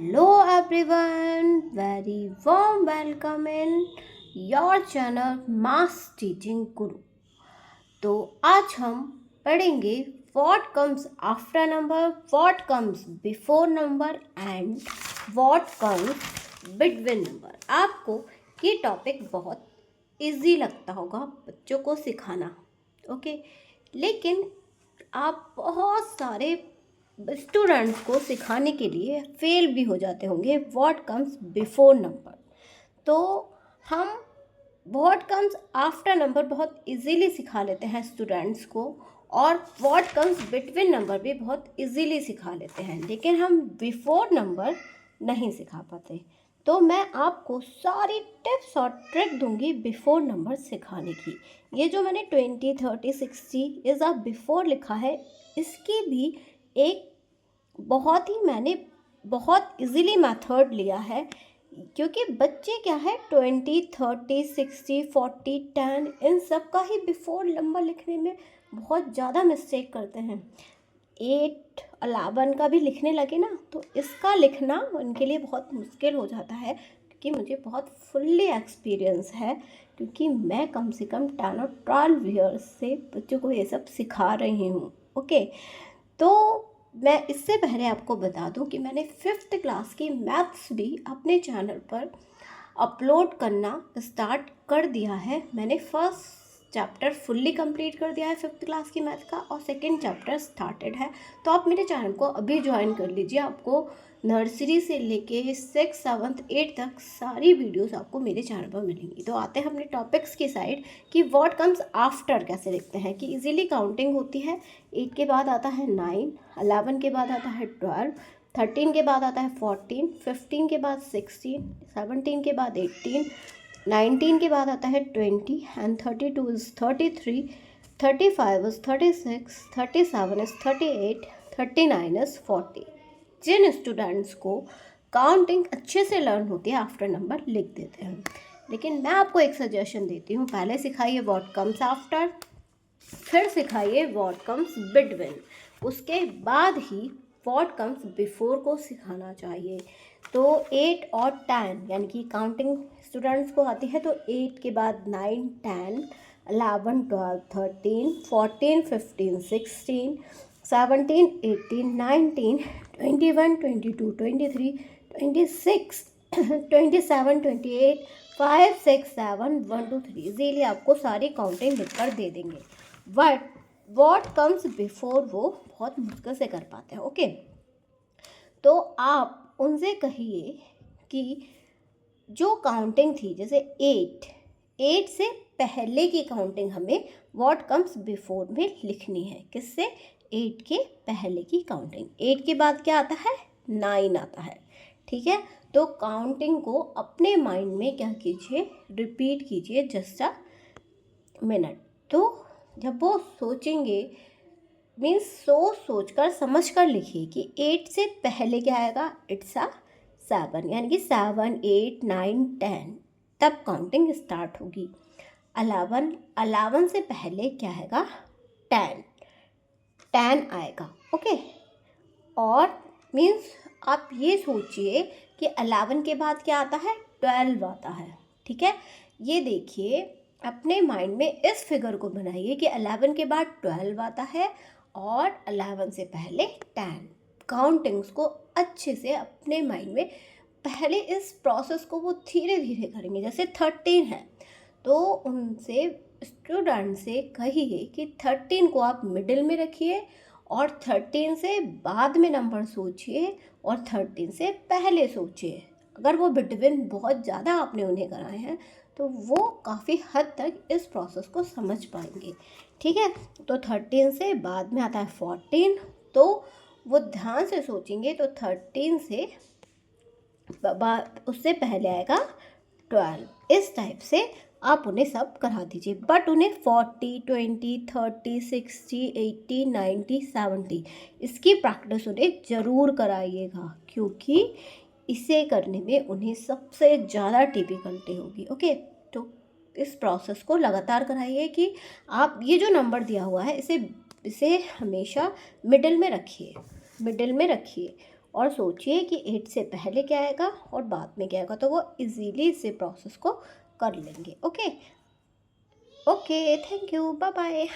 Hello everyone, very warm welcome in your channel Mass Teaching Guru. तो आज हम पढ़ेंगे what comes after number, what comes before number and what comes between number. आपको ये topic बहुत easy लगता होगा बच्चों को सिखाना, ओके, लेकिन आप बहुत सारे स्टूडेंट्स को सिखाने के लिए फेल भी हो जाते होंगे व्हाट कम्स बिफोर नंबर। तो हम व्हाट कम्स आफ्टर नंबर बहुत इजीली सिखा लेते हैं स्टूडेंट्स को, और व्हाट कम्स बिटवीन नंबर भी बहुत इजीली सिखा लेते हैं, लेकिन हम बिफोर नंबर नहीं सिखा पाते। तो मैं आपको सारी टिप्स और ट्रिक दूंगी बिफोर नंबर सिखाने की। ये जो मैंने 20, 30, 60 इज़ अ बिफोर लिखा है, इसकी भी एक मैंने बहुत इजीली मेथड लिया है, क्योंकि बच्चे क्या है 20, 30, 60, 40, 10 इन सब का ही बिफोर नंबर लिखने में बहुत ज़्यादा मिस्टेक करते हैं। 8, 11 का भी लिखने लगे ना तो इसका लिखना उनके लिए बहुत मुश्किल हो जाता है, क्योंकि मुझे बहुत फुल्ली एक्सपीरियंस है, क्योंकि मैं कम से कम 10 और 12 ईयर्स से बच्चों को ये सब सिखा रही हूँ। ओके, तो मैं इससे पहले आपको बता दूं कि मैंने 5th क्लास की मैथ्स भी अपने चैनल पर अपलोड करना स्टार्ट कर दिया है। मैंने फर्स्ट चैप्टर फुल्ली कंप्लीट कर दिया है 5th क्लास की मैथ का, और सेकंड चैप्टर स्टार्टेड है। तो आप मेरे चैनल को अभी ज्वाइन कर लीजिए। आपको नर्सरी से लेके 6, 7, 8 तक सारी वीडियोस आपको मेरे चैनल पर मिलेंगी। तो आते हैं अपने टॉपिक्स की साइड कि व्हाट कम्स आफ्टर कैसे लिखते हैं। कि इजीली काउंटिंग होती है। 8 के बाद आता है 9, 11 के बाद आता है 12, 13 के बाद आता है 14, 15 के बाद 16, 17 के बाद 18, 19 के बाद आता है 20 and 32 is 33, 35 is 36, 37 is 38, 39 is 40। जिन स्टूडेंट्स को काउंटिंग अच्छे से लर्न होती है आफ्टर नंबर लिख देते हैं। लेकिन मैं आपको एक सजेशन देती हूँ, पहले सिखाइए व्हाट कम्स आफ्टर, फिर सिखाइए व्हाट कम्स बिटवीन, उसके बाद ही व्हाट कम्स बिफोर को सिखाना चाहिए। तो 8 और 10 यानी कि काउंटिंग स्टूडेंट्स को आती है, तो 8 के बाद 9, 10, 11, 12, 13, 14, 15, 16, 17, 18, 19, 21, 22, 23, 26, 27, 28, 5, 6, 7, 1, 2, 3 इजीली आपको सारी काउंटिंग लिखकर दे देंगे। बट व्हाट कम्स बिफोर वो बहुत मुश्किल से कर पाते हैं। ओके, तो आप उनसे कहिए कि जो काउंटिंग थी, जैसे 8 से पहले की काउंटिंग हमें व्हाट कम्स बिफोर में लिखनी है। किससे? 8 के पहले की काउंटिंग। 8 के बाद क्या आता है? 9 आता है। ठीक है, तो काउंटिंग को अपने माइंड में क्या कीजिए, रिपीट कीजिए जस्ट अ मिनट। तो जब वो सोचेंगे, मीन्स सोच कर समझ कर लिखिए कि 8 से पहले क्या आएगा, इट्स अ 7, यानी कि 7, 8, 9, 10 तब काउंटिंग स्टार्ट होगी। 11 से पहले क्या आएगा, 10 आएगा। ओके, और मीन्स आप ये सोचिए कि 11 के बाद क्या आता है, 12 आता है। ठीक है, ये देखिए अपने माइंड में इस फिगर को बनाइए कि 11 के बाद 12 आता है और 11 से पहले 10। काउंटिंग्स को अच्छे से अपने माइंड में, पहले इस प्रोसेस को वो धीरे धीरे करेंगे। जैसे 13 है तो उनसे स्टूडेंट से कहिए कि 13 को आप मिडिल में रखिए और 13 से बाद में नंबर सोचिए और 13 से पहले सोचिए। अगर वो बिटवीन बहुत ज़्यादा आपने उन्हें कराए हैं तो वो काफ़ी हद तक इस प्रोसेस को समझ पाएंगे। ठीक है, तो 13 से बाद में आता है 14, तो वो ध्यान से सोचेंगे। तो 13 से उससे पहले आएगा 12। इस टाइप से आप उन्हें सब करा दीजिए, बट उन्हें 40, 20, 30, 60, 80, 90, 70 इसकी प्रैक्टिस उन्हें ज़रूर कराइएगा, क्योंकि इसे करने में उन्हें सबसे ज़्यादा डिफ़िकल्टी होगी। ओके, तो इस प्रोसेस को लगातार कराइए कि आप ये जो नंबर दिया हुआ है इसे हमेशा मिडिल में रखिए, और सोचिए कि 8 से पहले क्या आएगा और बाद में क्या आएगा, तो वो इजीली इसे प्रोसेस को कर लेंगे। Okay okay, thank you, bye bye.